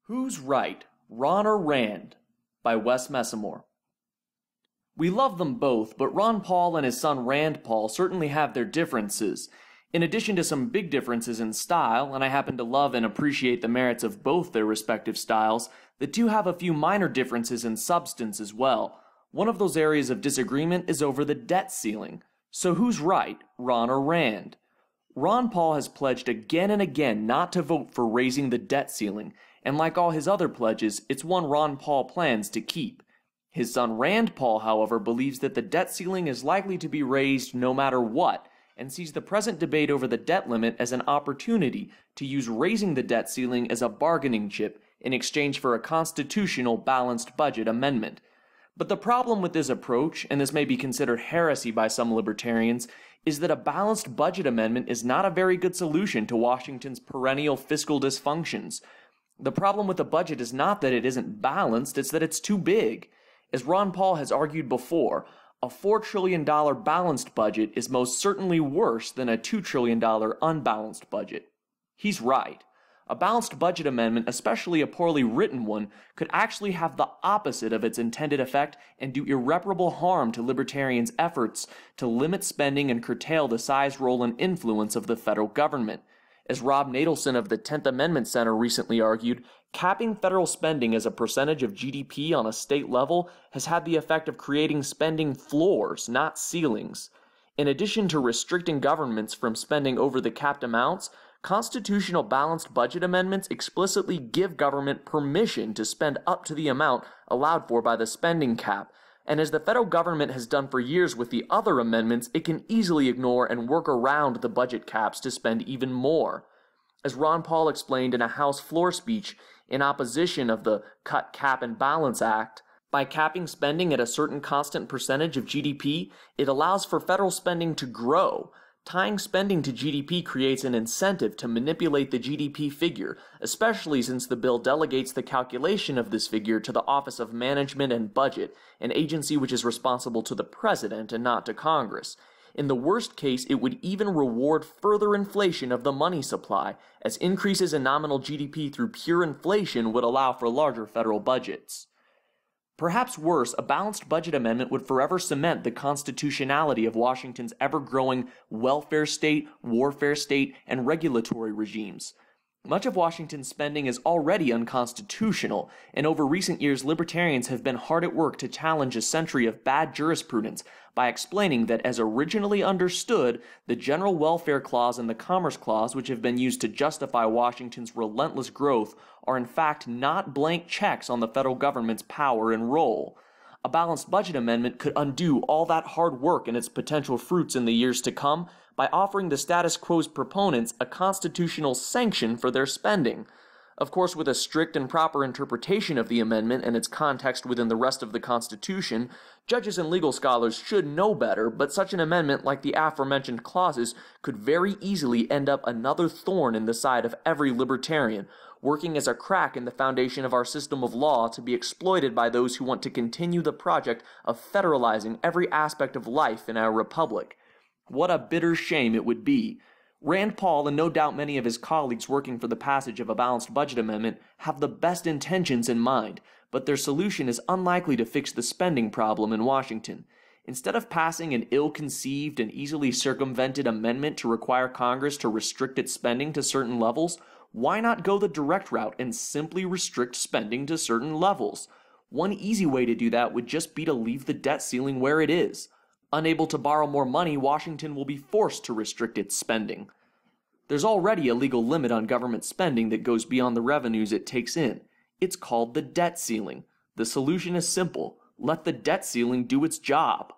Who's Right, Ron or Rand? By Wes Messamore. We love them both, but Ron Paul and his son Rand Paul certainly have their differences. In addition to some big differences in style, and I happen to love and appreciate the merits of both their respective styles, the two have a few minor differences in substance as well. One of those areas of disagreement is over the debt ceiling. So who's right, Ron or Rand? Ron Paul has pledged again and again not to vote for raising the debt ceiling, and like all his other pledges, it's one Ron Paul plans to keep. His son Rand Paul, however, believes that the debt ceiling is likely to be raised no matter what, and sees the present debate over the debt limit as an opportunity to use raising the debt ceiling as a bargaining chip in exchange for a constitutional balanced budget amendment. But the problem with this approach, and this may be considered heresy by some libertarians, is that a balanced budget amendment is not a very good solution to Washington's perennial fiscal dysfunctions. The problem with the budget is not that it isn't balanced, it's that it's too big. As Ron Paul has argued before, a $4 trillion balanced budget is most certainly worse than a $2 trillion unbalanced budget. He's right. A balanced budget amendment, especially a poorly written one, could actually have the opposite of its intended effect and do irreparable harm to libertarians' efforts to limit spending and curtail the size, role, and influence of the federal government. As Rob Natelson of the 10th Amendment Center recently argued, capping federal spending as a percentage of GDP on a state level has had the effect of creating spending floors, not ceilings. In addition to restricting governments from spending over the capped amounts, constitutional balanced budget amendments explicitly give government permission to spend up to the amount allowed for by the spending cap, and as the federal government has done for years with the other amendments, it can easily ignore and work around the budget caps to spend even more. As Ron Paul explained in a House floor speech in opposition of the Cut, Cap, and Balance Act, by capping spending at a certain constant percentage of GDP, it allows for federal spending to grow. Tying spending to GDP creates an incentive to manipulate the GDP figure, especially since the bill delegates the calculation of this figure to the Office of Management and Budget, an agency which is responsible to the President and not to Congress. In the worst case, it would even reward further inflation of the money supply, as increases in nominal GDP through pure inflation would allow for larger federal budgets. Perhaps worse, a balanced budget amendment would forever cement the constitutionality of Washington's ever-growing welfare state, warfare state, and regulatory regimes. Much of Washington's spending is already unconstitutional, and over recent years libertarians have been hard at work to challenge a century of bad jurisprudence by explaining that as originally understood, the General Welfare Clause and the Commerce Clause, which have been used to justify Washington's relentless growth, are in fact not blank checks on the federal government's power and role. A balanced budget amendment could undo all that hard work and its potential fruits in the years to come by offering the status quo's proponents a constitutional sanction for their spending. Of course, with a strict and proper interpretation of the amendment and its context within the rest of the Constitution, judges and legal scholars should know better, but such an amendment, like the aforementioned clauses, could very easily end up another thorn in the side of every libertarian, working as a crack in the foundation of our system of law to be exploited by those who want to continue the project of federalizing every aspect of life in our republic. What a bitter shame it would be. Rand Paul, and no doubt many of his colleagues working for the passage of a balanced budget amendment, have the best intentions in mind, but their solution is unlikely to fix the spending problem in Washington. Instead of passing an ill-conceived and easily circumvented amendment to require Congress to restrict its spending to certain levels, why not go the direct route and simply restrict spending to certain levels? One easy way to do that would just be to leave the debt ceiling where it is. Unable to borrow more money, Washington will be forced to restrict its spending. There's already a legal limit on government spending that goes beyond the revenues it takes in. It's called the debt ceiling. The solution is simple. Let the debt ceiling do its job.